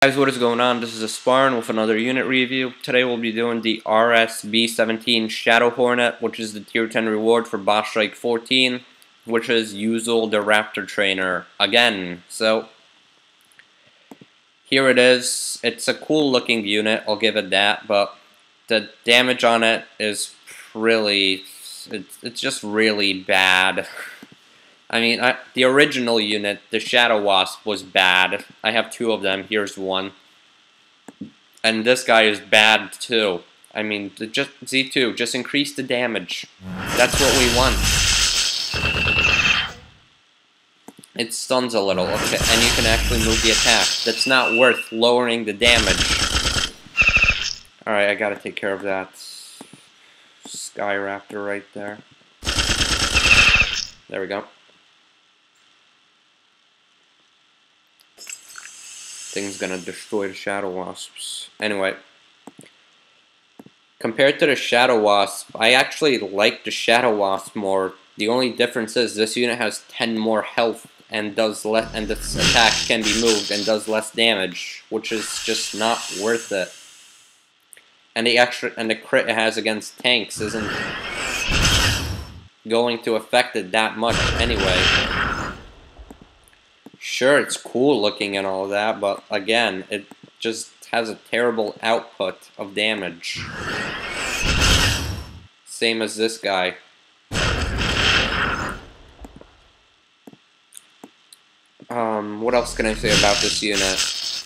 Guys, what is going on? This is TheSpartan with another unit review. Today we'll be doing the RS-B17 Shadow Hornet, which is the tier 10 reward for Boss Strike 14, which is Usual the Raptor Trainer again. So, here it is. It's a cool looking unit, I'll give it that, but the damage on it is really, it's just really bad. I mean, the original unit, the Shadow Wasp, was bad. I have two of them. Here's one. And this guy is bad, too. I mean, just Z2, just increase the damage. That's what we want. It stuns a little, okay, and you can actually move the attack. That's not worth lowering the damage. Alright, I gotta take care of that Sky Raptor right there. There we go. Thing's gonna destroy the Shadow Wasps. Anyway, compared to the Shadow Wasp, I actually like the Shadow Wasp more. The only difference is this unit has 10 more health and does less, and this attack can be moved and does less damage, which is just not worth it. And the crit it has against tanks isn't going to affect it that much anyway. Sure, it's cool looking and all that, but again, it just has a terrible output of damage. Same as this guy. What else can I say about this unit?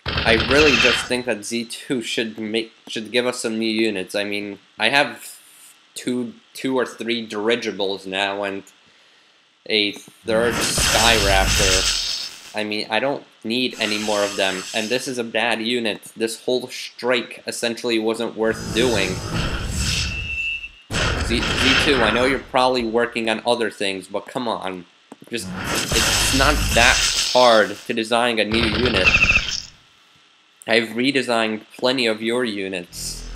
I really just think that Z2 should give us some new units. I mean, I have two or three dirigibles now and a third Sky Raptor. I mean, I don't need any more of them, and this is a bad unit. This whole strike essentially wasn't worth doing. Z2, I know you're probably working on other things, but come on. Just, it's not that hard to design a new unit. I've redesigned plenty of your units.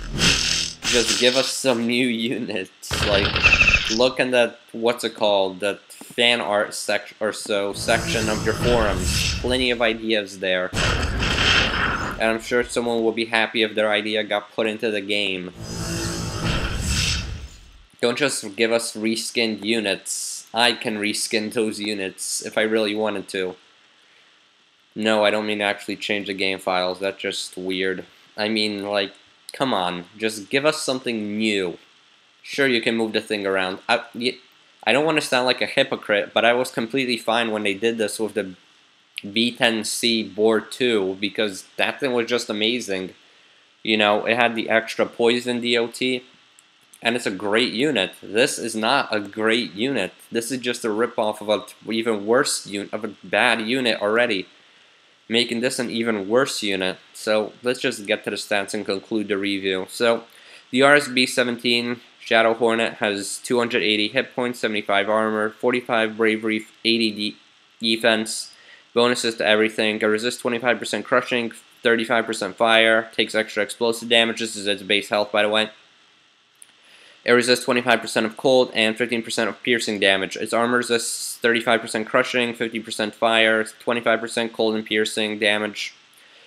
Just give us some new units. Like, look in that, what's it called, that fan art section of your forums. Plenty of ideas there. And I'm sure someone will be happy if their idea got put into the game. Don't just give us reskinned units. I can reskin those units if I really wanted to. No, I don't mean to actually change the game files. That's just weird. I mean, like, come on. Just give us something new. Sure, you can move the thing around. I don't want to sound like a hypocrite, but I was completely fine when they did this with the B10C Board 2, because that thing was just amazing. You know, it had the extra poison DOT, and it's a great unit. This is not a great unit. This is just a ripoff of an even worse unit, of a bad unit already, making this an even worse unit. So let's just get to the stats and conclude the review. So the RS-B17 Shadow Hornet has 280 hit points, 75 armor, 45 bravery, 80 defense, bonuses to everything. It resists 25% crushing, 35% fire, takes extra explosive damage. This is its base health, by the way. It resists 25% of cold and 15% of piercing damage. Its armor resists 35% crushing, 50% fire, 25% cold and piercing damage.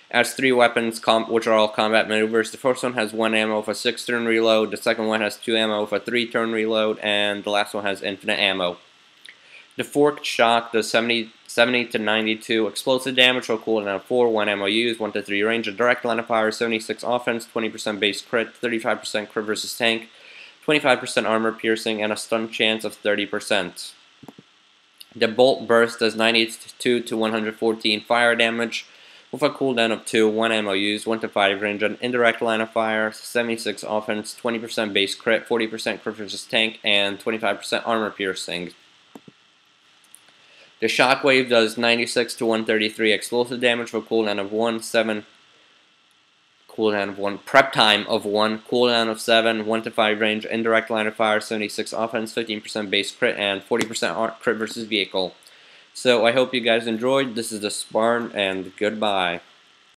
It has 3 weapons, which are all combat maneuvers. The first one has 1 ammo with a 6-turn reload, the second one has 2 ammo with a 3-turn reload, and the last one has infinite ammo. The forked shock does 70 to 92 explosive damage, or cooldown of 4, 1 ammo used, 1 to 3 range, a direct line of fire, 76 offense, 20% base crit, 35% crit versus tank, 25% armor piercing, and a stun chance of 30%. The bolt burst does 92 to 114 fire damage, with a cooldown of 2, 1 ammo used, 1 to 5 range, an indirect line of fire, 76 offense, 20% base crit, 40% crit versus tank, and 25% armor piercing. The shockwave does 96 to 133 explosive damage for cooldown of 1, 7, cooldown of 1, prep time of 1, cooldown of 7, 1 to 5 range, indirect line of fire, 76 offense, 15% base crit, and 40% crit versus vehicle. So I hope you guys enjoyed. This is TheSpartan, and goodbye.